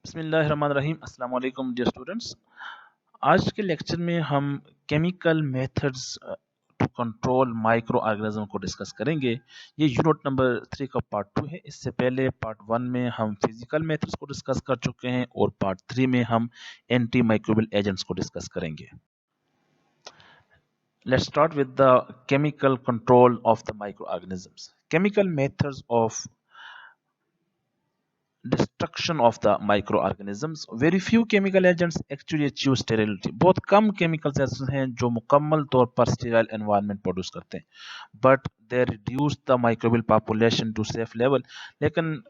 बिस्मिल्लाहिर्रहमानिर्रहीम। अस्सलाम वालेकुम डियर स्टूडेंट्स। आज के लेक्चर में हम chemical methods to control micro organism को डिस्कस करेंगे। ये यूनिट नंबर 3 का पार्ट 2 है। इससे पहले पार्ट 1 में हम फिजिकल मेथड्स को डिस्कस कर चुके हैं और पार्ट 3 में हम एंटी माइक्रोबियल एजेंट्स को डिस्कस करेंगे। Let's start with the chemical control of the microorganisms. Chemical methods of destruction of the microorganisms. Very few chemical agents actually achieve sterility. बहुत कम chemicals ऐसे हैं जो मुकम्मल तौर पर sterile environment प्रोड्यूस करते हैं, but they reduce the microbial population to safe level. लेकिन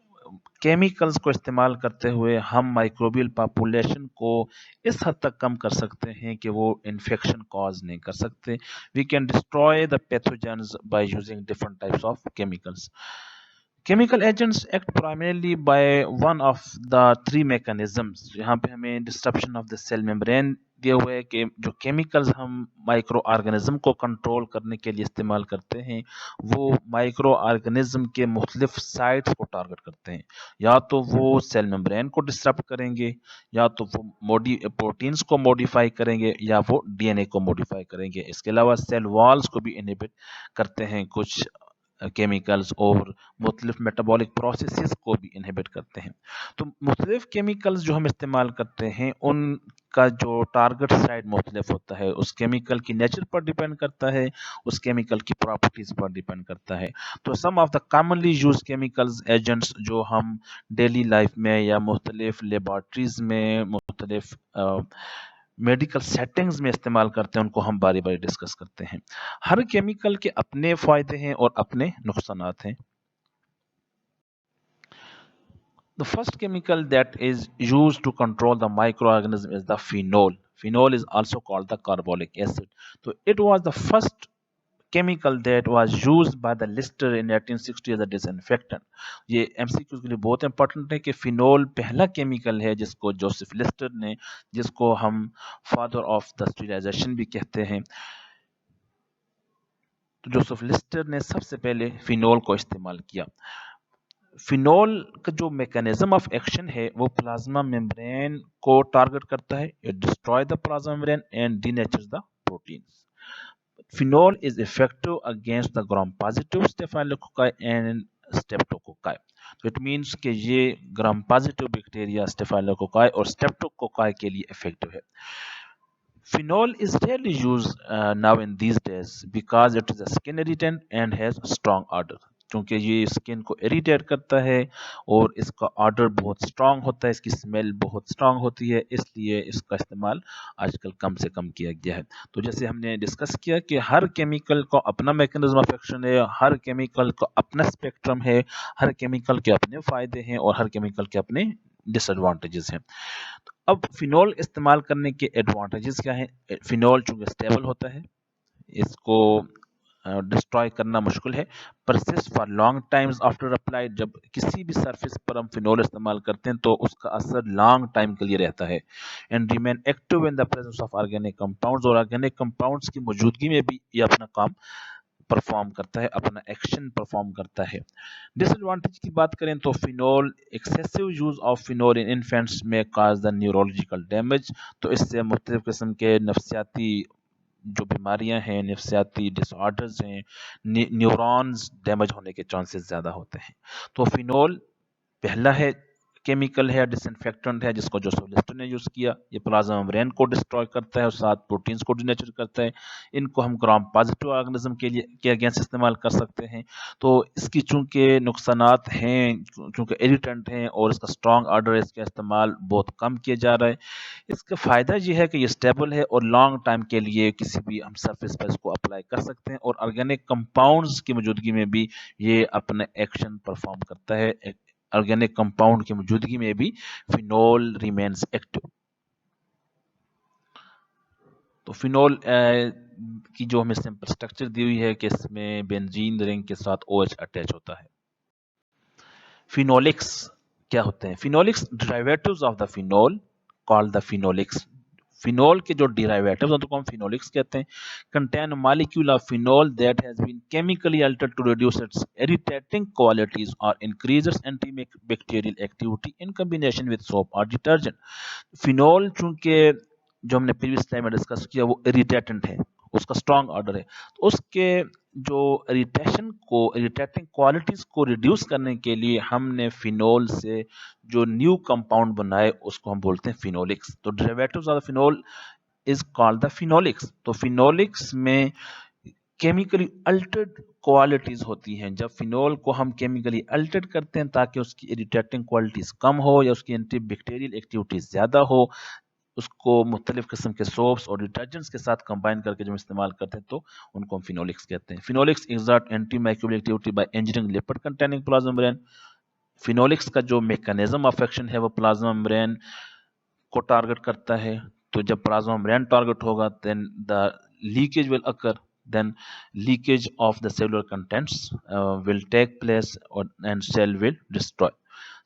केमिकल्स को इस्तेमाल करते हुए हम माइक्रोबियल पॉपुलेशन को इस हद तक कम कर सकते हैं कि वो इन्फेक्शन कॉज नहीं कर सकते। We can destroy the pathogens by using different types of chemicals. Chemical agents act primarily by one of the three mechanisms. यहाँ पे हमें disruption of the cell membrane दिया हुआ है कि जो केमिकल्स हम माइक्रो ऑर्गेनिज्म को कंट्रोल करने के लिए इस्तेमाल करते हैं वो माइक्रो ऑर्गेनिज्म के मुख्तलिफ साइट्स को टारगेट करते हैं। या तो वो सेल मेम्ब्रेन को डिस्टर्ब करेंगे, या तो वो प्रोटीन्स को मॉडिफाई करेंगे, या वो डीएनए को मॉडिफाई करेंगे। इसके अलावा सेल वॉल्स को भी इनहिबिट करते हैं कुछ केमिकल्स, और मुख्तलिफ मेटाबॉलिक प्रोसेसेस को भी इनहिबिट करते हैं। तो मुख्तलिफ केमिकल्स जो हम इस्तेमाल करते हैं उनका जो टारगेट साइड मुख्तलिफ होता है, उस केमिकल की नेचर पर डिपेंड करता है, उस केमिकल की प्रॉपर्टीज पर डिपेंड करता है। तो some of the commonly use chemicals agents जो हम डेली लाइफ में या मुख्तलिफ लेबॉर्ट्रीज में मुख्तलिफ मेडिकल सेटिंग्स में इस्तेमाल करते हैं उनको हम बारी बारी डिस्कस करते हैं। हर केमिकल के अपने फायदे हैं और अपने नुकसानात हैं। The first chemical that is used to control the microorganism is the phenol. Phenol is also called the carbolic acid. So it was the first chemical that was used by the Lister in 1860 as a disinfectant. ये MCQ के लिए बहुत important है कि phenol पहला chemical है जिसको Joseph Lister ने, जिसको हम फादर ऑफ द स्टेरिलाइजेशन भी कहते हैं, तो जोसेफ लिस्टर ने सबसे पहले फिनोल को इस्तेमाल किया। फिनोल का जो मैकेनिज्म ऑफ एक्शन है वो प्लाज्मा मेम्ब्रेन को टारगेट करता है। It destroy the plasma membrane and denatures the proteins. Phenol is effective against the gram-positive staphylococci and streptococci. तो इट मीन्स कि ये ग्राम पॉजिटिव बैक्टीरिया स्टेफाइलोकोकाई और स्ट्रेप्टोकोकाई के लिए इफेक्टिव है। Phenol is rarely used now in these days because it is a skin irritant and has strong odor. क्योंकि ये skin को इरिटेट करता है और इसका ऑर्डर बहुत स्ट्रांग होता है, इसकी स्मेल बहुत स्ट्रांग होती है, इसलिए इसका इस्तेमाल आजकल कम से कम किया गया है। तो जैसे हमने डिस्कस किया कि हर केमिकल का अपना मैकेनिज्म ऑफ एक्शन है, हर केमिकल का अपना स्पेक्ट्रम है, हर केमिकल के अपने फायदे हैं और हर केमिकल के अपने डिसएडवांटेजेस हैं। तो अब फिनोल इस्तेमाल करने के एडवांटेजेस क्या हैं? फिनोल चूंकि स्टेबल होता है, इसको डिस्ट्रॉय करना मुश्किल है, persist for long times after applied. जब किसी भी सरफेस पर हम फिनोल इस्तेमाल करते हैं तो उसका असर लॉन्ग टाइम के लिए रहता है। And remain active in the presence of organic compounds, और ऑर्गेनिक कंपाउंड्स की मौजूदगी में भी ये अपना काम परफॉर्म करता है, अपना एक्शन परफॉर्म करता है। डिसएडवांटेज की बात करें तो phenol, excessive use of phenol in infants में काज द न्यूरोलॉजिकल डैमेज। तो इससे मुख्तलिफ किस्म के नफ्सियाती जो बीमारियां हैं, नफ्सियाती डिसऑर्डर्स हैं, न्यूरॉन्स डैमेज होने के चांसेस ज़्यादा होते हैं। तो फिनोल पहला है केमिकल है, डिसइंफेक्टेंट है, जिसको जोसेफ लिस्टर ने यूज़ किया। ये प्लाज्मा मेम्ब्रेन को डिस्ट्रॉय करता है और साथ प्रोटीन्स को डीनेचर करता है। इनको हम ग्राम पॉजिटिव ऑर्गेनिज्म के अगेंस्ट इस्तेमाल कर सकते हैं। तो इसकी चूंकि नुकसानात हैं, चूंकि इरिटेंट हैं और इसका स्ट्रॉन्ग ऑर्डर है, इसका इस्तेमाल बहुत कम किया जा रहा है। इसका फ़ायदा ये है कि ये स्टेबल है और लॉन्ग टाइम के लिए किसी भी हम सरफेस पर इसको अप्लाई कर सकते हैं, और ऑर्गेनिक कंपाउंड्स की मौजूदगी में भी ये अपना एक्शन परफॉर्म करता है। ऑर्गेनिक कंपाउंड की मौजूदगी में भी फिनोल रिमेन्स एक्टिव। तो फिनोल की जो हमें सिंपल स्ट्रक्चर दी हुई है कि इसमें बेंजीन रिंग के साथ OH अटैच होता है। फिनोलिक्स क्या होते हैं? Phenolics derivatives of the phenol called the phenolics. Phenol के जो डिराइवेटिव्स होते हैं उनको हम फिनोलिक्स कहते हैं। Contain molecule of phenol that has been chemically altered to reduce its irritating qualities और increases antibacterial activity in combination with soap और डिटर्जेंट। फिनोल चूंकि जो हमने प्रीवियस टाइम में डिस्कस किया वो इरिटेटेंट है, उसका स्ट्रॉन्ग ऑर्डर है, तो उसके जो इरिटेटिंग क्वालिटीज को रिड्यूस करने के लिए हमने फिनोल से जो न्यू कंपाउंड बनाए उसको हम बोलते हैं फिनोलिक्स। तो derivatives of the phenol is called the phenolics. तो फिनोलिक्स में केमिकली अल्टर्ड क्वालिटीज होती हैं। जब फिनोल को हम केमिकली अल्टर्ड करते हैं ताकि उसकी इरिटेटिंग क्वालिटीज कम हो या उसकी एंटीबैक्टीरियल एक्टिविटीज ज्यादा हो, उसको मुख्तलिफ किस्म के सोप्स और डिटर्जेंट्स के साथ कंबाइन करके जब हम इस्तेमाल करते हैं तो उनको हम फिनोलिक्स कहते हैं। Phenolics exert antimicrobial activity by engineering lipid containing plasma membrane. Phenolics का जो मैकेनिज्म ऑफ एक्शन है वो प्लाज्मा मेम्ब्रेन को टारगेट करता है। तो जब प्लाज्मा मेम्ब्रेन टारगेट होगा then the leakage will occur, then leakage of the cellular contents will take place and cell will destroy.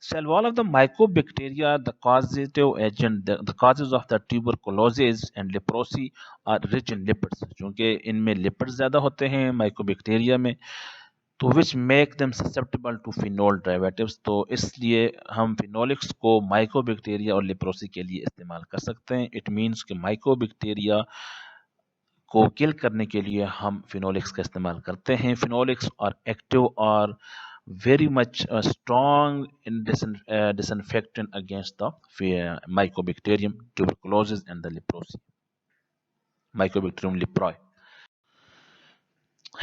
Cell wall of the mycobacteria, the causative agent, the causes of the tuberculosis and leprosy are rich in lipids, क्योंकि इनमें lipids ज़्यादा होते हैं mycobacteria में, तो which make them susceptible to phenol derivatives. तो इसलिए हम फिनोलिक्स को माइकोबैक्टीरिया और लेप्रोसी के लिए इस्तेमाल कर सकते हैं। इट मीन्स कि माइकोबैक्टीरिया को किल करने के लिए हम फिनोलिक्स का इस्तेमाल करते हैं। फिनोलिक्स आर एक्टिव और very much strong in disinfectant against the Mycobacterium tuberculosis and the leprosy, Mycobacterium leprae.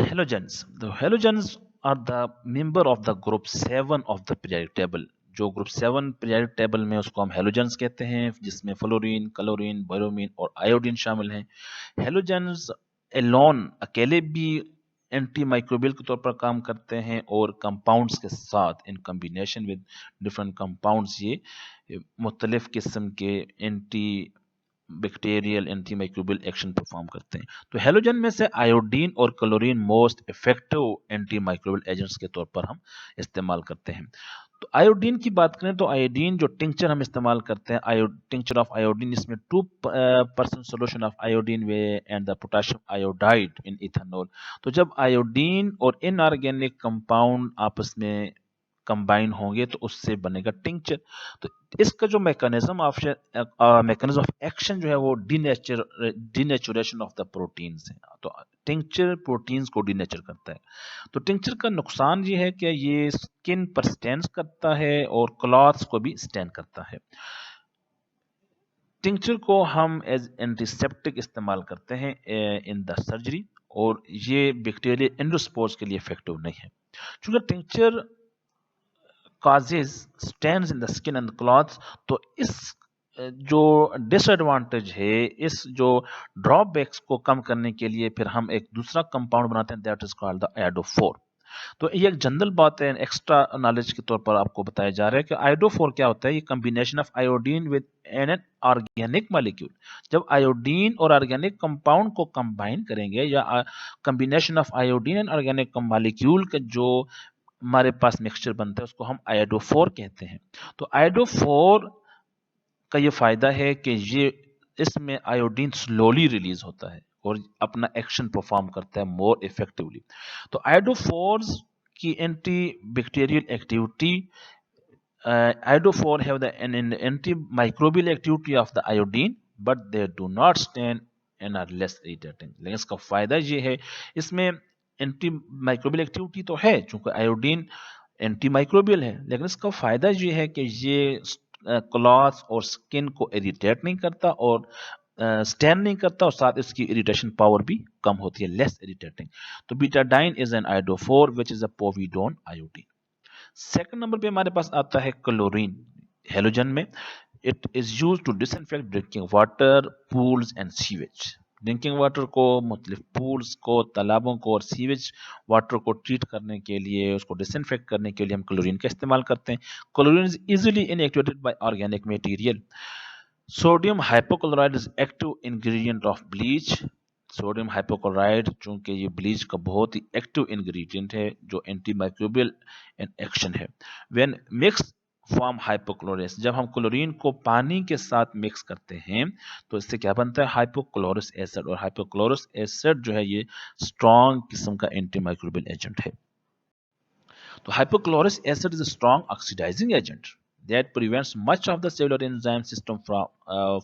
Halogens. The halogens are the member of the group 7 of the periodic table. जो group 7 periodic table में उसको हम halogens कहते हैं, जिसमें fluorine, chlorine, बोरोमीन और iodine शामिल हैं। हेलोजेंस एलोन अकेले भी एंटी माइक्रोबियल के तौर पर काम करते हैं और कंपाउंड्स के साथ इन कॉम्बिनेशन विद डिफरेंट कंपाउंड्स ये मुख्तलिफ किस्म के anti bacterial anti microbial action perform करते हैं। तो हेलोजन में से आयोडीन और chlorine most effective anti microbial agents के तौर पर हम इस्तेमाल करते हैं। तो आयोडीन की बात करें तो आयोडीन जो टिंक्चर हम इस्तेमाल करते हैं, टिंक्चर ऑफ आयोडीन, इसमें 2% solution of iodine way and the potassium iodide in ethanol. तो जब आयोडीन और इनऑर्गेनिक कंपाउंड आपस में कंबाइन होंगे तो उससे बनेगा टिंक्चर। तो इसका जो मैकेनिज्म ऑफ एक्शन जो है वो डीनेचुरेशन ऑफ द प्रोटीन्स है। तो टिंक्चर प्रोटीन्स को डीनेचर करता है। तो टिंक्चर का नुकसान ये है कि ये स्किन पर स्टेन करता है और क्लॉथ्स को भी स्टेन करता है। टिंक्चर को हम एज एंटीसेप्टिक इस्तेमाल करते हैं इन द सर्जरी, और ये बैक्टीरियल एंडोस्पोर्स के लिए इफेक्टिव नहीं है। चूंकि tincture causes stains in the skin and cloths, तो इस जो डिसएडवांटेज है, इस जो ड्रॉबैक्स को कम करने के लिए फिर हम एक दूसरा कंपाउंड बनाते हैं, that is called the iodophor. तो ये एक जनरल बात है, एक्स्ट्रा नॉलेज के तौर पर आपको बताया जा रहा है कि आयोडोफोर क्या होता है। ये combination of iodine with an organic molecule. जब आयोडीन और ऑर्गेनिक कंपाउंड को कंबाइन करेंगे या combination of iodine and organic molecule का जो हमारे पास मिक्सचर बनता है उसको हम आयोडोफोर कहते हैं। तो आयोडोफोर का ये फायदा है कि ये इसमें आयोडीन स्लोली रिलीज होता है और अपना एक्शन परफॉर्म करता है मोर इफेक्टिवली। तो आयोडोफोर्स की anti bacterial activity, iodophor have the anti microbial activity of the iodine but they do not stain and are less irritating. लेकिन इसका फायदा ये है, इसमें एंटी माइक्रोबियल एक्टिविटी तो है चूंकि आयोडीन एंटी माइक्रोबियल है, लेकिन इसका फायदा ये है कि ये क्लॉथ और स्किन को इरिटेट नहीं करता और स्टेन नहीं करता, और साथ इसकी इरिटेशन पावर भी कम होती है, लेस इरिटेटिंग। तो betadine is an iodophor which is a povidone iodine. Second number पे हमारे पास आता है क्लोरीन हेलोजन में। It is use to disinfect drinking water, pools and sewage. Drinking water को, मुख्तलिफ पूल्स को, तालाबों को और सीवेज वाटर को ट्रीट करने के लिए, उसको डिसइंफेक्ट करने के लिए हम क्लोरीन का इस्तेमाल करते हैं। Chlorine is easily inactivated by organic material. Sodium hypochloride is active ingredient of bleach. Sodium hypochloride चूंकि ये ब्लीच का बहुत ही एक्टिव इंग्रेडिएंट है जो एंटी माइक्रोबियल इन एक्शन है। When mix form hypochlorous. जब हम क्लोरीन को पानी के साथ मिक्स करते हैं तो इससे क्या बनता है, हाइपोक्लोरिस एसिड। और हाइपोक्लोरिस एसिड जो है ये स्ट्रॉन्ग किस्म का एंटीमाइक्रोबियल एजेंट है। तो hypochlorous acid is a strong oxidizing agent that prevents much of the cellular enzyme system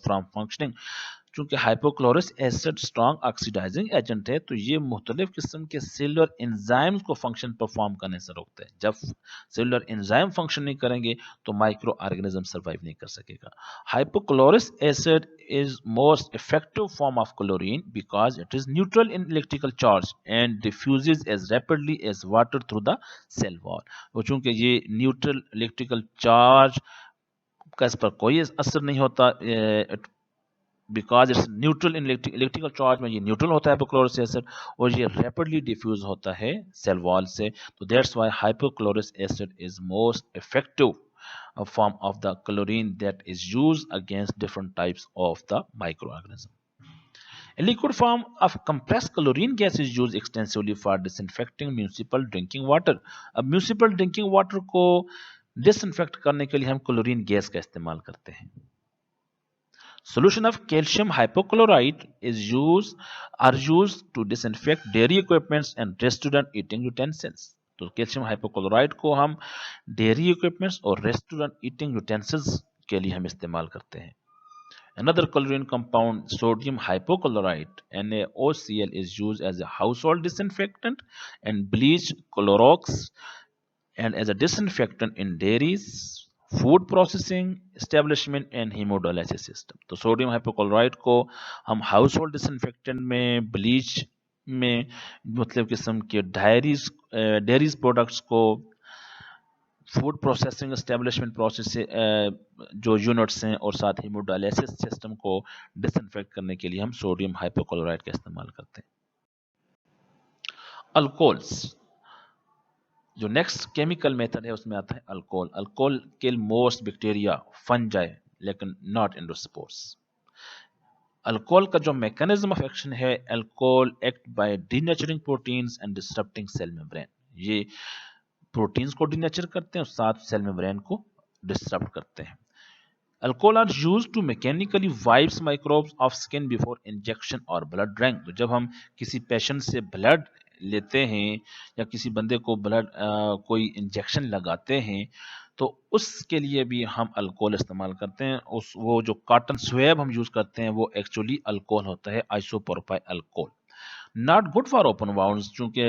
from functioning. चूंकि hypochlorous acid strong oxidizing agent है तो ये मुख्तलिफ किस्म के सेलुलर एंजाइम्स को फंक्शन परफॉर्म करने से रोकता है। जब सेलुलर एंजाइम फंक्शन नहीं करेंगे तो माइक्रो ऑर्गेनिज्म सर्वाइव नहीं कर सकेगा। Hypochlorous acid is most effective form of chlorine because it is neutral in electrical charge and diffuses as rapidly as water through the cell wall। वो चूंकि ये neutral electrical charge का इस पर कोई असर नहीं होता, because it's neutral in electrical charge में ये न्यूट्रल होता है हाइपोक्लोरस एसिड और ये रैपिडली डिफ्यूज होता है सेल वॉल से। तो that's why hypochlorous acid is most effective form of the chlorine that is used against different types of the microorganism. A liquid form of compressed chlorine gas is used extensively for disinfecting municipal drinking water. अब municipal drinking water को disinfect करने के लिए हम chlorine gas का इस्तेमाल करते हैं। Solution of calcium hypochlorite are used to disinfect dairy equipments and restaurant eating utensils. तो कैल्शियम हाइपोक्लोराइड को हम डेयरी इक्विपमेंट्स और रेस्टोरेंट ईटिंग यूटेंसिल्स के लिए हम इस्तेमाल करते हैं। Another chlorine compound, sodium hypochlorite (NaOCl), is used as a household disinfectant and bleach, Clorox, and as a disinfectant in dairies, food processing establishment and haemodialysis system. तो sodium hypochloride को हम house hold disinfectant में, bleach में, मतलब किस्म के dairies products को, food processing establishment process जो यूनिट्स हैं और साथ हीमोडायलिसिस सिस्टम को डिसइंफेक्ट करने के लिए हम सोडियम हाइपोक्लोराइड का इस्तेमाल करते हैं। अल्कोहल्स, जो नेक्स्ट केमिकल मेथड है उसमें आता है alcohol. Alcohol kill most bacteria, fungi, लेकिन नॉट एंडोस्पोर्स। अल्कोहल का जो मैकेनिज्म ऑफ एक्शन है, alcohol act by denaturing proteins and disrupting cell membrane. ये प्रोटीन्स को डीनेचर करते हैं और साथ सेल मेम्ब्रेन को डिसरप्ट करते हैं। Alcohol are used to mechanically wipes microbes off skin before injection और ब्लड ड्रैंक। तो जब हम किसी पेशेंट से ब्लड लेते हैं या किसी बंदे को ब्लड कोई इंजेक्शन लगाते हैं तो उसके लिए भी हम अल्कोहल इस्तेमाल करते हैं। वो जो कॉटन स्वेब हम यूज करते हैं वो एक्चुअली अल्कोहल होता है, isopropyl alcohol. Not good for open wounds, चूंकि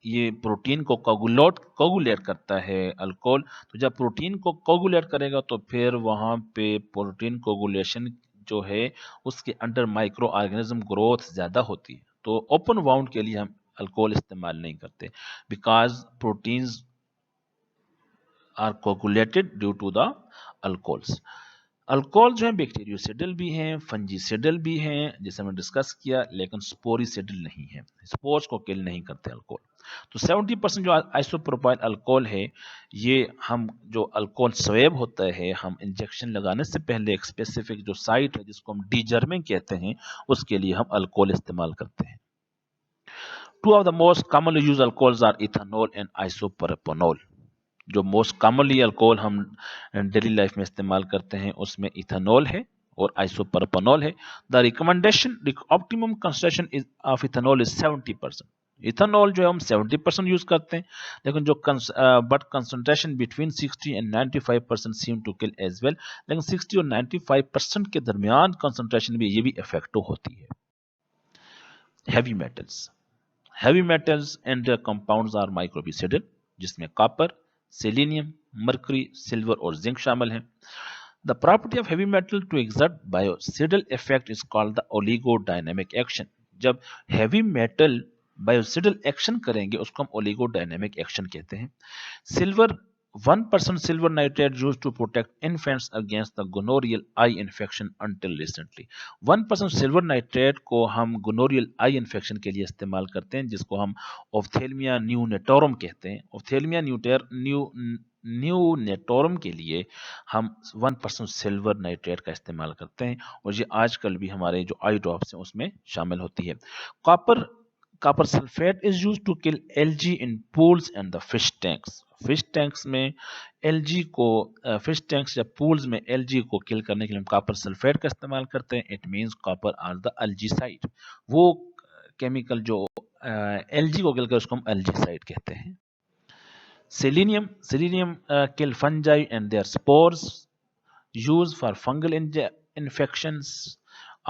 ये प्रोटीन को कोगुलेट करता है अल्कोहल। तो जब प्रोटीन को कोगुलेट करेगा तो फिर वहां पे प्रोटीन कोगुलेशन जो है उसके अंडर माइक्रो ऑर्गेनिज्म ग्रोथ ज्यादा होती है। तो ओपन वाउंड के लिए हम अल्कोहल इस्तेमाल नहीं करते, because proteins are coagulated due to the alcohols. Alcohol जो है बैक्टीरियोसिडल भी हैं, फंजीसिडल भी हैं, जैसे हमने डिस्कस किया, लेकिन स्पोरिसिडल नहीं है, स्पोर्स को किल नहीं करते अल्कोहल। तो 70% जो आइसोप्रोपाइल अल्कोहल है, ये हम जो अल्कोहल स्वेब होता है, हम इंजेक्शन लगाने से पहले एक स्पेसिफिक जो साइट है जिसको हम डीजर्मिंग कहते हैं, उसके लिए हम अल्कोहल इस्तेमाल करते हैं। Two of the most commonly used alcohols are ethanol and isopropanol. जो मोस्ट कॉमनली अल्कोहल हम डेली लाइफ में इस्तेमाल करते हैं उसमें इथेनॉल है और आइसोप्रोपेनॉल है। The recommendation optimum concentration of ethanol is 70%। Ethanol जो है हम 70% यूज करते हैं, लेकिन जो but concentration between 60 and 95% seem to kill as well. लेकिन 60 और 95% के दरमियान कंसंट्रेशन भी ये भी इफेक्टिव होती है। Heavy metals, heavy metals and their compounds are microbicidal, जिसमें कॉपर, सेलेनियम, मरकरी, सिल्वर और जिंक शामिल हैं। The property of heavy metal to exert biocidal effect is called the oligodynamic action. जब हैवी मेटल बायोसिडल एक्शन करेंगे उसको हम oligodynamic action कहते हैं। Silver 1% silver nitrate used to protect infants against the gonorrheal eye infection until recently। 1% silver nitrate को हम gonorrhoeal eye infection के लिए इस्तेमाल करते हैं, जिसको हम ऑफ्थेल्मिया न्यूनेटोरम कहते हैं। ऑफ्थेल्मिया न्यूनेटोरम के लिए हम 1% सिल्वर नाइट्रेट का इस्तेमाल करते हैं और ये आजकल भी हमारे जो आई ड्रॉप्स हैं उसमें शामिल होती है। Copper Copper sulfate is used to kill algae in pools and the fish tanks. Fish tanks में एलजी को फिश टैंक्स या पूल्स में एलजी को किल करने के लिए हम कॉपर सल्फेट का इस्तेमाल करते हैं. It means copper are the algicide. वो केमिकल जो एलजी को किल कर उसको हम एल्जीसाइड कहते हैं. Selenium kill fungi and their spores. Used for fungal infections.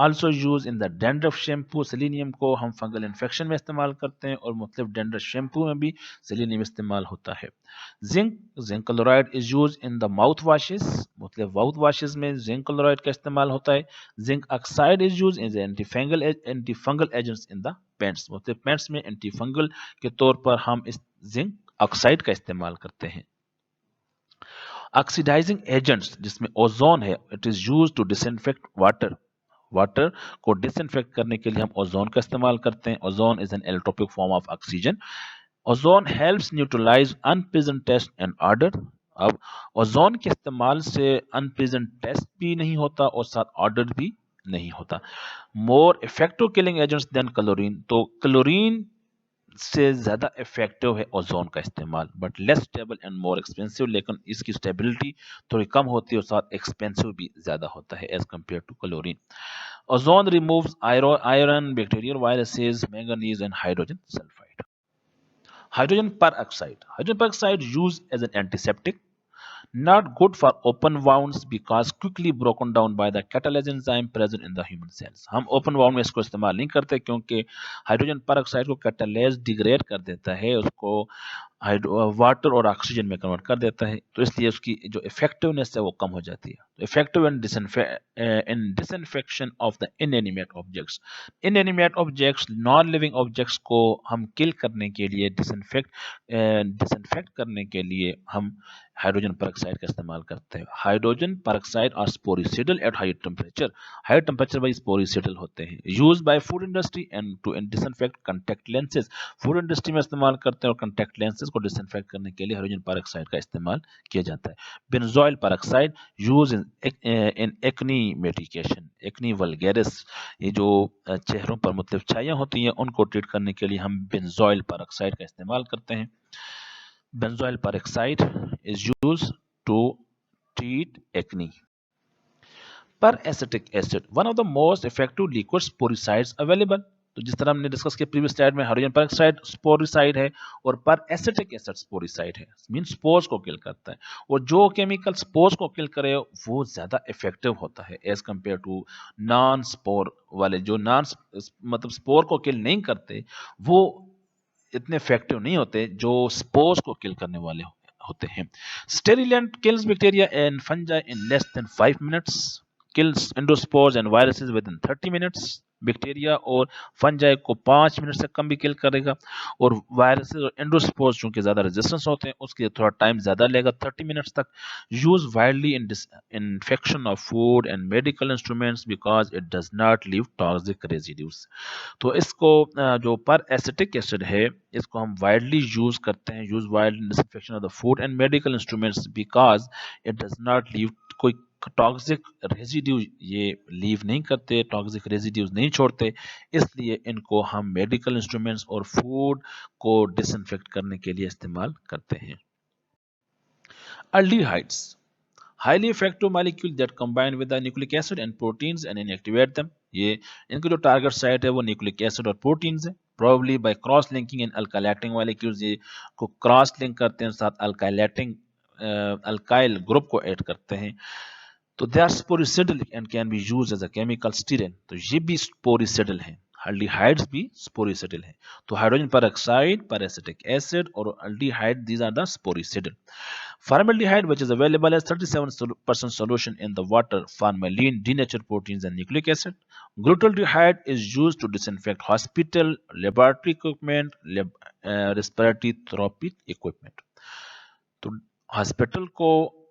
Also used in the dandruff shampoo. Selenium को हम फंगल इन्फेक्शन में इस्तेमाल करते हैं और मुख्तलिफ डेंड्रफ शैम्पू में भी सेलिनियम इस्तेमाल होता है. Zinc chloride is use in the mouth washes. मुख्तलिफ माउथ वॉशेस में जिंक क्लोराइड का इस्तेमाल होता है. Zinc oxide is use in antifungal agents in the paints. मुख्तलिफ पेंट्स में एंटीफंगल के तौर पर हम इस जिंक ऑक्साइड का इस्तेमाल करते हैं. ऑक्सीडाइजिंग एजेंट्स जिसमें ओजोन है, it is use to disinfect water. Water को डिसइंफेक्ट करने के लिए हम ओजोन का इस्तेमाल करते हैं. Ozone is an allotropic form of oxygen. Ozone helps neutralize unpleasant taste and order. अब ओजोन के इस्तेमाल से अनप्लीजेंट टेस्ट भी नहीं होता और साथ ऑर्डर भी नहीं होता. More effective killing agents than chlorine. तो क्लोरीन से ज्यादा इफेक्टिव है ओजोन का इस्तेमाल, but less stable and more expensive. लेकिन इसकी स्टेबिलिटी थोड़ी कम होती है और साथ एक्सपेंसिव भी ज्यादा होता है as compare to chlorine. Ozone removes iron, bacterial viruses, manganese and hydrogen sulphide. Hydrogen peroxide used as an antiseptic. Not good for open wounds because quickly broken down by the catalase enzyme present in the human cells. हम open wound में इसको इस्तेमाल नहीं करते क्योंकि hydrogen peroxide को catalase degrade कर देता है, उसको वाटर और ऑक्सीजन में कन्वर्ट कर देता है, तो इसलिए उसकी जो इफेक्टिवनेस है वो कम हो जाती है. Effective in disinfection of the inanimate objects. Inanimate objects, non living objects को हम किल करने के लिए, डिसइंफेक्ट करने के लिए हम हाइड्रोजन peroxide का इस्तेमाल करते हैं. Hydrogen peroxide are sporicidal at high temperature. High temperature पर स्पोरिसिडल होते हैं. Used by food industry and to disinfect contact lenses. Food industry में इस्तेमाल करते हैं और कॉन्टैक्ट लेंसेज को डिसइंफेक्ट करने के लिए हाइड्रोजन peroxide का इस्तेमाल किया जाता है. Benzoyl peroxide use in acne medication. Acne vulgaris, ये जो चेहरों पर मुख्तलिफ छाइयाँ होती हैं उनको ट्रीट करने के लिए हम बेंजोइल peroxide का इस्तेमाल करते हैं. Benzoyl peroxide is used to treat acne. Peracetic acid, one of the most effective liquid sporicides available. तो जिस तरह हमने डिस्कस किया प्रीवियस स्लाइड में, हाइड्रोजन peroxide स्पोरिसाइड है और पेरासिटिक एसिड स्पोरिसाइड है, मीन स्पोर्स को किल करता है. और जो केमिकल स्पोर्स को किल करे वो ज्यादा इफेक्टिव होता है as compare to non spore वाले. जो नॉन मतलब स्पोर को किल नहीं करते वो इतने इफेक्टिव नहीं होते जो स्पोर्स को किल करने वाले होते हैं. Sterilant kills bacteria and fungi in less than 5 minutes. Kills endospores and viruses within 30 minutes. Bacteria और फंजाई को 5 मिनट से कम भी किल करेगा, और वायरसेस और एंडोस्पोर्स चूंकि ज्यादा रेजिस्टेंस होते हैं उसके लिए थोड़ा टाइम ज्यादा लेगा, 30 मिनट्स तक. Use widely in infection of food and medical instruments because it does not leave toxic residues. तो इसको जो पेरासिटिक एसिड है इसको हम वाइडली यूज करते हैं, use widely in disinfection of the food and medical instruments because it does not leave कोई toxic residue, ये लीव नहीं करते, टॉक्सिक रेजिड्यूज नहीं छोड़ते, इसलिए इनको हम मेडिकल इंस्ट्रूमेंट्स और फूड को डिसइंफेक्ट करने के लिए इस्तेमाल करते हैं. aldehydes, highly effective molecule that combine with the nucleic acid and proteins and inactivate them. ये इनका जो टारगेट साइट है वो न्यूक्लिक एसिड और प्रोटीन्स है. Probably by cross linking in alkylating molecules, ये को क्रॉस लिंक करते हैं साथ अल्काइलेटिंग अल्काइल ग्रुप को ऐड करते हैं. तो they are sporicidal and can be used as a chemical sterilant. तो ये भी स्पोरिसिडल है. aldehydes भी स्पोरिसिडल है. तो हाइड्रोजन peroxide, peracetic acid और aldehyde, these are the sporicidal. Formaldehyde, which is available as 37% solution in the water, formalin, denatured proteins and nucleic acid. Glutaldehyde is used to disinfect hospital, laboratory equipment, respiratory therapy equipment. तो hospital को,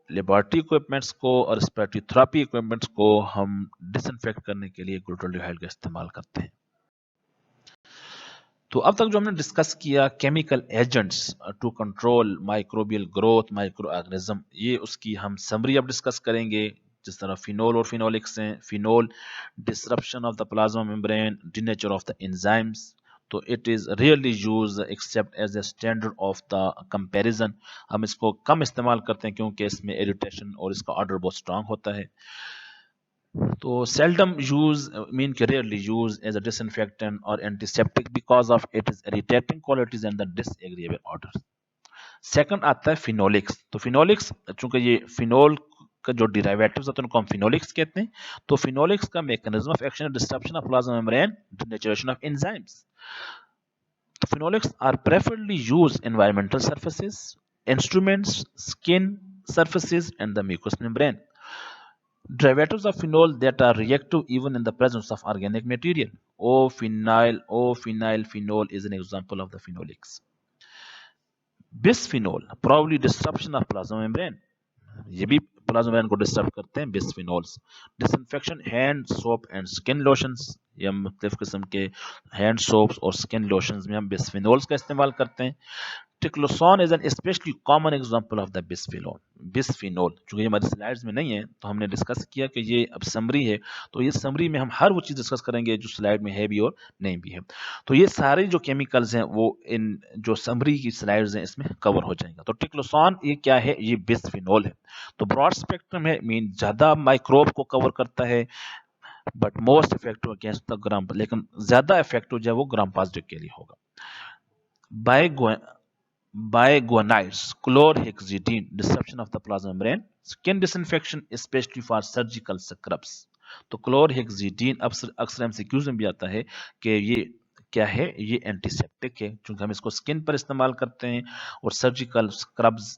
laboratory equipments को और respiratory therapy equipments को हम disinfect करने के लिए ग्लूटाल्डिहाइड का इस्तेमाल करते हैं. तो अब तक जो हमने डिस्कस किया chemical agents to control microbial growth, micro organism, ये उसकी हम समरी अब डिस्कस करेंगे. जिस तरह फिनोल और फिनोलिक्स हैं. Phenol, disruption of the plasma membrane, denature of the enzymes. तो it is rarely use except as a standard of the comparison. हम इसको कम इस्तेमाल करते हैं क्योंकि इसमें इरिटेशन और इसका ऑर्डर बहुत स्ट्रांग होता है। तो seldom use mean कि rarely use as a disinfectant or antiseptic because of its irritating qualities and the disagreeable odors। Second आता है फिनोलिक्स। तो फिनोलिक्स चूंकि ये फिनोल का जो डिराइवेटिव्स होते हैं उनको हम फिनोलिक्स कहते हैं। तो फिनोलिक्स का mechanism of action disruption of plasma membrane, denaturation of enzymes. तो phenolics are preferably used environmental surfaces, instruments, skin surfaces and the mucous membrane। Derivatives of phenol that are reactive even in the presence of organic material. O-phenyl phenol is an example of the phenolics। Bisphenol, probably disruption of plasma membrane। ये भी plasma membrane को disturb करते हैं bisphenols. Disinfection hand soap and skin lotions, या मुख्तलिफ किस्म के hand soaps और स्किन लोशंस में हम बिस्फिनोल्स का इस्तेमाल करते हैं। Triclosan is an especially common example of the bisphenol. चूंकि हमारी स्लाइड्स में नहीं है तो हमने डिस्कस किया कि ये अब समरी है, तो ये समरी में हम हर वो चीज़ डिस्कस करेंगे जो स्लाइड में है भी और नहीं भी है। तो ये सारे जो केमिकल्स हैं वो इन जो समरी की स्लाइड्स हैं इसमें कवर हो जाएगा। तो ट्रिक्लोसॉन ये क्या है? ये बिस्फिनोल है। तो ब्रॉड स्पेक्ट्रम है, मीन ज़्यादा माइक्रोब को कवर करता है, but most effective against the gram, लेकिन ज़्यादा इफेक्टिव जो है वो ग्राम पॉजिटिव के लिए होगा। Biguanides, chlorhexidine, disruption of the plasma membrane, skin disinfection, especially for surgical scrubs। तो chlorhexidine अक्सर एमसीक्यूज में भी आता है कि ये क्या है? ये एंटीसेप्टिक है, क्योंकि हम इसको स्किन पर इस्तेमाल करते हैं और सर्जिकल स्क्रब्स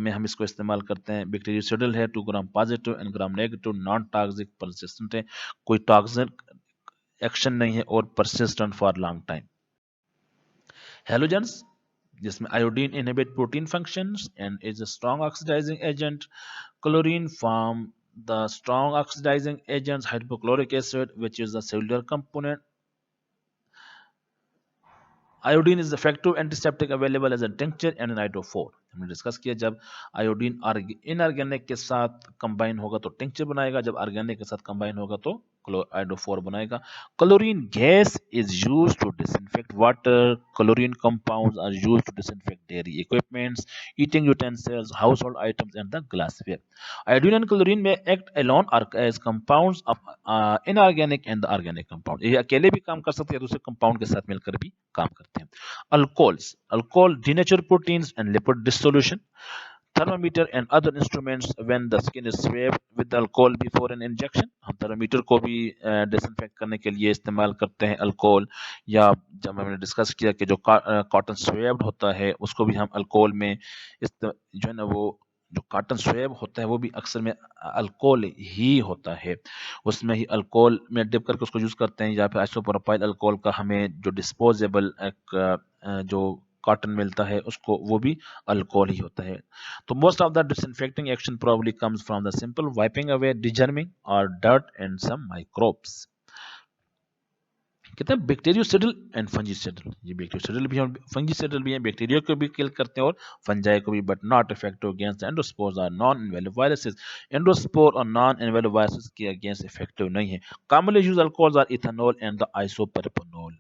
में हम इसको इस्तेमाल करते हैं। बैक्टीरियोसिडल है, 2 gram positive and gram negative, non toxic, persistent है, कोई टॉक्सिक एक्शन नहीं है और persistent for long time. Halogens, जिसमें iodine inhibit protein functions and is a strong oxidizing agent. Chlorine form the strong oxidizing agents hydrochloric acid which is the cellular component. Iodine is effective antiseptic available as a tincture and nitrophore. हमने discuss किया जब iodine inorganic के साथ combine होगा तो tincture बनाएगा, जब organic के साथ कंबाइन होगा तो क्लोराइडोफोर बनाएगा। Chlorine gas is used to disinfect water. Chlorine compounds are used to disinfect dairy equipments, eating utensils, household items and the glassware. Iodine and chlorine में एक्ट अलोन और as compounds of inorganic and the organic compound. ये अकेले भी काम कर सकते हैं, दूसरे कंपाउंड के साथ मिलकर भी काम करते हैं। Alcohols, alcohol denature proteins and lipid dissolution। Thermometer and other instruments when the skin is swabbed with alcohol before an injection। हम थर्मोमीटर को भी डिसइंफेक्ट करने के लिए इस्तेमाल करते हैं अल्कोहल, या जब हमने डिस्कस किया कि जो कॉटन स्वेब्ड होता है उसको भी हम अल्कोहल में जो है ना वो जो कॉटन स्वेब होता है वो भी अक्सर में अल्कोहल ही होता है, उसमें ही अल्कोहल में डिप करके उसको यूज़ करते हैं। या फिर आइसोप्रोपाइल अल्कोहल का हमें जो डिस्पोजेबल जो कॉटन मिलता है उसको वो भी अल्कोहल ही होता है। तो most of the disinfecting action probably comes from the simple wiping away degerming और डर्ट एंड सम माइक्रोब्स। कहते हैं बैक्टीरियोसिडल एंड फंजीसिडल। ये बैक्टीरियोसिडल भी हैं, फंजीसिडल भी हैं, बैक्टीरिया को भी किल करते हैं और फंजाई को भी, but not effective against endospores और नॉन इन्वेलिव वायरसेस। एंडोस्पोर और नॉन इन्वेलिव वायरसेस के अगेंस्ट इफेक्टिव नहीं है। Commonly used alcohols are ethanol and the isopropanol.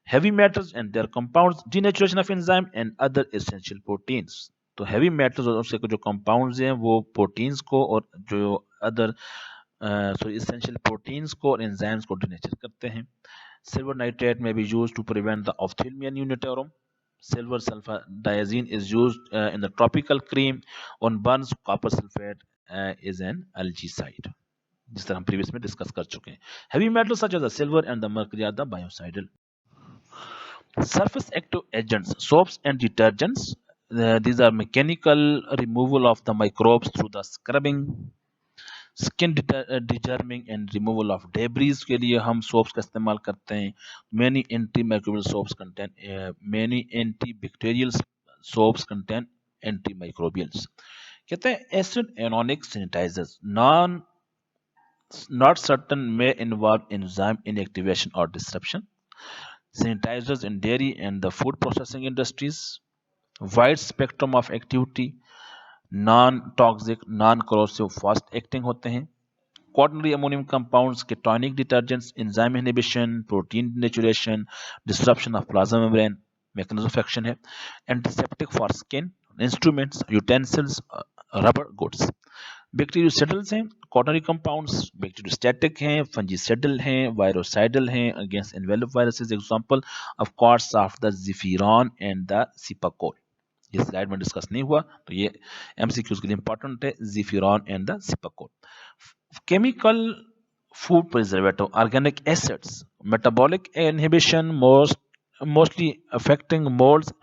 Heavy metals and their compounds, denaturation of enzyme and other essential proteins। तो heavy metals और उसके जो compounds हैं वो proteins को और जो other essential proteins को और enzymes को denature करते हैं। Silver nitrate may be used to prevent the ophthalmia unitarum। Silver sulfadiazine is used in the topical cream on burns। Copper sulfate is an algicide, जिस तरह हम previous में discuss कर चुके हैं। Heavy metals such as the silver and the mercury are the biocidal। Surface active agents, soaps and detergents, these are mechanical removal of the microbes through the scrubbing। Skin degerming and removal of debris के लिए हम soaps का इस्तेमाल करते हैं। Many antimicrobial soaps contain many antibacterial soaps contain antimicrobials। कहते हैं acid anionic sanitizers, not certain may involve enzyme inactivation or disruption। Sanitizers in dairy and the food processing industries, wide spectrum of activity, non-toxic, non-corrosive, fast acting होते हैं। quaternary ammonium compounds, ketonic detergents, enzyme inhibition, protein denaturation, disruption of plasma membrane, mechanism of action है. Antiseptic for skin, instruments, utensils, rubber goods. बैक्टीरियोसाइडल्स हैं, quaternary compounds, bacteriostatic हैं, फंजीसाइडल हैं, वायरोसाइडल हैं, against envelop viruses. Example of course of the Ziffiron and the Cipacol. ये slide में discuss नहीं हुआ, तो ये एमसीक्यूज के लिए इंपॉर्टेंट है. Ziffiron and the Cipacol. Chemical food preservative, organic acids, metabolic inhibition, mostly affecting molds,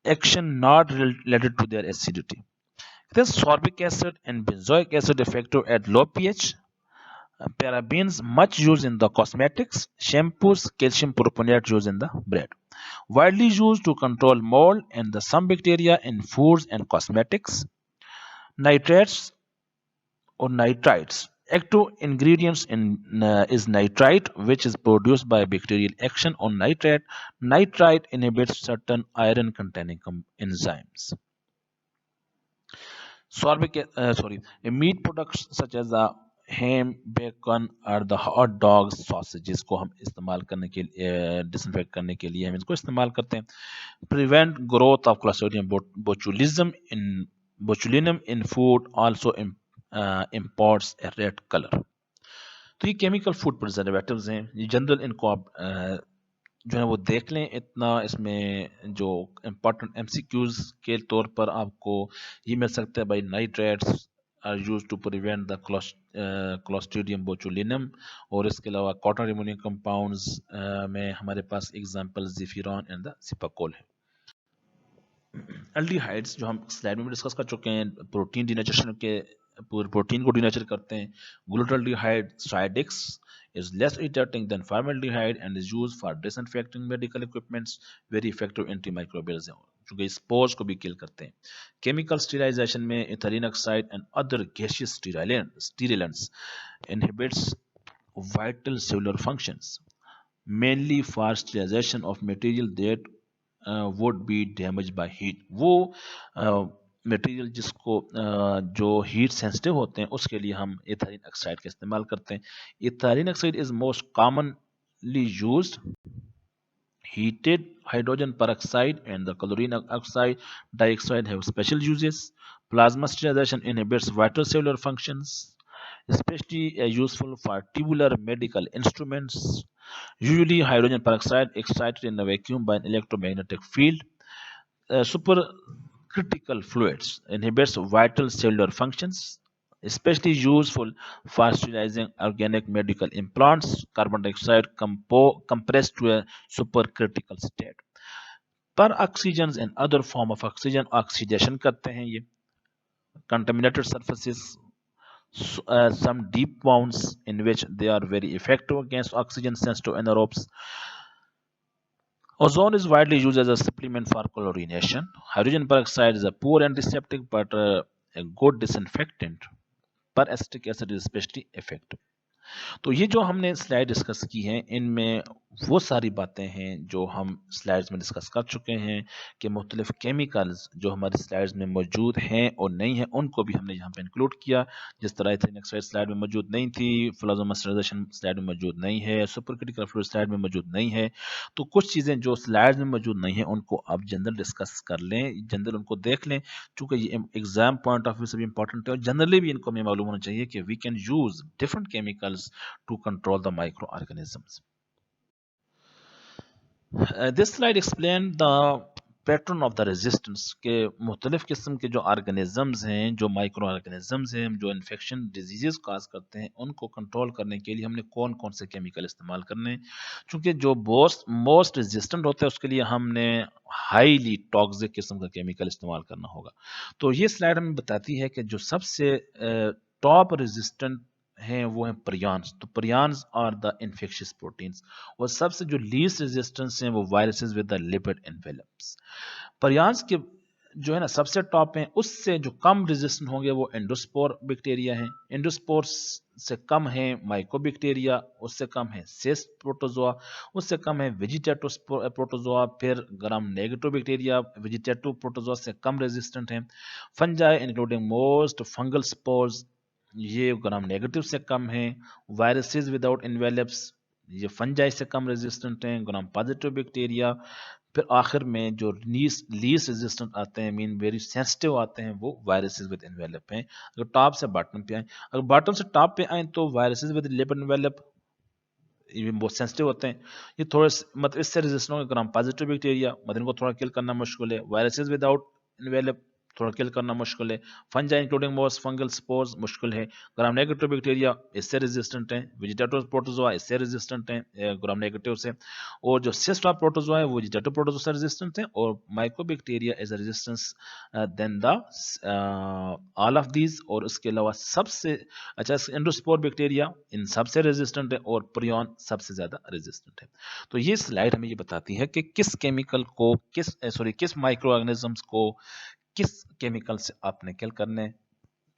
action not related to their acidity. Then sorbic acid and benzoic acid effective at low pH. Parabens much used in the cosmetics, shampoos, calcium propionate used in the bread. Widely used to control mold and the some bacteria in foods and cosmetics. Nitrates or nitrites. Active ingredients in is nitrite, which is produced by bacterial action on nitrate. Nitrite inhibits certain iron-containing enzymes. Meat products such as the ham, bacon और the hot dogs, sausages को हम इस्तेमाल करने के लिए disinfect करने के लिए हम इसको इस्तेमाल करते हैं. Prevent growth of Clostridium botulinum in food, also imports a red color. तो ये केमिकल फूड प्रिजर्वेटिव्स हैं. ये जनरल इनको आप जो है वो देख लें. इतना इसमें जो इम्पोर्टेंट एमसीक्यूज के तौर पर आपको ये मिल सकता है. भाई nitrates are used to prevent the clostridium botulinum. और इसके अलावा क्वाटरनरी अमोनियम कंपाउंड्स में हमारे पास example Zephiran and the Cepacol है. एल्डिहाइड्स जो हम स्लाइड में डिस्कस कर चुके हैं, प्रोटीन डिनेचरेशन के प्रोटीन को डिनेचर करते हैं. ग्लूटाल्डिहाइड साइडिक्स is less irritating than formaldehyde and is used for disinfecting medical equipments. Very effective antimicrobials हैं, क्योंकि स्पोर्स को भी किल करते हैं. केमिकल स्टेरिलाइजेशन में ethylene oxide and other gaseous sterilants inhibits vital cellular functions, mainly for sterilization of material that would be damaged by heat. वो material जिसको जो हीट सेंसिटिव होते हैं उसके लिए हम इथाइलिन ऑक्साइड का इस्तेमाल करते हैं. Ethylene oxide is most commonly used. Heated hydrogen peroxide and the chlorine oxide dioxide have special uses. Plasma sterilization inhibits vital cellular functions, especially useful for tubular medical instruments. Usually hydrogen peroxide excited in a vacuum by an electromagnetic field. Supercritical fluids inhibits vital cellular functions, especially useful for sterilizing organic medical implants. Carbon dioxide compressed to a supercritical state. Peroxides and other form of oxygen oxidation करते हैं ये. Contaminated surfaces, some deep wounds in which they are very effective against oxygen sensitive anaerobes. Ozone is widely used as a supplement for chlorination. Hydrogen peroxide is a poor antiseptic but a good disinfectant. Peracetic acid is especially effective. तो ये जो हमने slide discuss की हैं इनमें वो सारी बातें हैं जो हम स्लाइड्स में डिस्कस कर चुके हैं कि मुख्तलिफ केमिकल्स जो हमारी स्लाइड्स में मौजूद हैं और नहीं हैं उनको भी हमने यहाँ पे इंक्लूड किया. जिस तरह इथाइलिन ऑक्साइड स्लाइड में मौजूद नहीं थी, प्लाज्मा स्टेरिलाइजेशन स्लाइड में मौजूद नहीं है, सुपरक्रिटिकल फ्लूइड स्लाइड में मौजूद नहीं है. तो कुछ चीज़ें जो स्लाइड्स में मौजूद नहीं है उनको आप जनरल डिस्कस कर लें, जनरल उनको देख लें, चूँकि ये एग्जाम पॉइंट ऑफ व्यू से भी इंपॉर्टेंट है और जनरली भी इनको हमें मालूम होना चाहिए कि we can use different chemicals to control the microorganisms. This slide explains the pattern of the resistance के मुख्तलिफ किस्म के जो ऑर्गेनिजम्स हैं, जो माइक्रो ऑर्गेनिजम्स हैं, जो इन्फेक्शन डिजीजेस काज करते हैं, उनको कंट्रोल करने के लिए हमने कौन कौन से केमिकल इस्तेमाल करने हैं. चूँकि जो मोस्ट रेजिस्टेंट होता है उसके लिए हमने हाईली टॉक्सिक किस्म का केमिकल इस्तेमाल करना होगा. तो ये स्लाइड हमें बताती है कि जो सबसे टॉप रेजिस्टेंट हैं वो हैं प्रियॉन्स. तो prions are the infectious proteins और सबसे जो लीस्ट रेजिस्टेंस हैं वो viruses with the lipid envelopes. Prions के जो है ना सबसे टॉप हैं, उससे जो कम रेजिस्टेंट होंगे वो एंडोस्पोर बैक्टीरिया हैं. एंडोस्पोर से कम है माइकोबैक्टीरिया, उससे कम है सेस्ट प्रोटोजोआ, उससे कम है वेजिटेटिव प्रोटोजोआ. फिर gram negative bacteria vegetative protozoa से कम रेजिस्टेंट हैं. Fungi including most fungal spores ये ग्राम नेगेटिव से कम है। वायरसेस विदाउट इन्वेलप्स, ये फंजाई से कम रेजिस्टेंट हैं। ग्राम पॉजिटिव बैक्टीरिया, फिर आखिर में जो लीस्ट रेजिस्टेंट आते हैं, मीन वेरी सेंसिटिव आते हैं, वो वायरसेस विद इन्वेलप हैं। अगर टॉप से बॉटम पे आए, अगर बॉटम से टॉप पे आए तो वायरसेस विद लिपिड इन्वेलप, ये बहुत सेंसिटिव होते हैं। ये थोड़े मतलब इससे रेजिस्टेंट होंगे। ग्राम पॉजिटिव बैक्टीरिया, मतलब इनको थोड़ा किल करना मुश्किल है। वायरसेस विदाउट इन्वेलप, थोड़ा किल करना मुश्किल है। फंजाई इंक्लूडिंग मोस फंगल स्पोर्स, मुश्किल है। ग्राम नेगेटिव बैक्टीरिया इससे रेजिस्टेंट हैं। वेजिटेटिव प्रोटोजोआ इससे रेजिस्टेंट हैं, ग्राम नेगेटिव से। और जो सिस्ट ऑफ प्रोटोजोआ है वो वेजिटेटिव प्रोटोजोआ से रेजिस्टेंट है। और mycobacteria is resistance than the all of these. और उसके अलावा सबसे अच्छा एंडोस्पोर बैक्टीरिया इन सबसे रेजिस्टेंट है, और प्रियन सबसे ज्यादा रेजिस्टेंट है। तो ये स्लाइड हमें ये बताती है कि किस केमिकल को किस माइक्रो ऑर्गेनिजम्स को किस केमिकल से आपने किल करने हैं,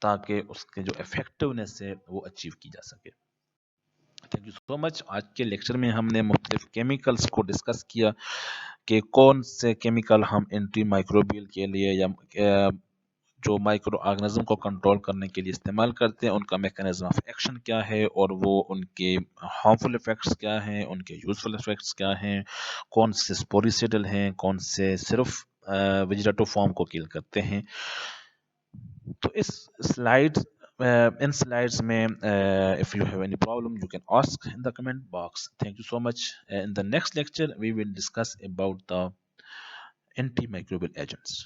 ताकि उसके जो इफेक्टिवनेस है वो अचीव की जा सके। Thank you so much. आज के लेक्चर में हमने मुख्तलिफ केमिकल्स को डिस्कस किया कि कौन से केमिकल हम एंटी माइक्रोबियल के लिए या जो माइक्रो ऑर्गेनिज्म को कंट्रोल करने के लिए इस्तेमाल करते हैं, उनका मैकेनिज्म ऑफ एक्शन क्या है, और वो उनके हार्मफुल इफेक्ट्स क्या हैं, उनके यूजफुल इफेक्ट्स क्या हैं, कौन से स्पोरिसिडल हैं, कौन से सिर्फ वेजिटेटिव फॉर्म को किल करते हैं। तो इस स्लाइड इन स्लाइड्स में if you have any problem you can ask in the comment box. Thank you so much. In the next lecture we will discuss about the antimicrobial agents.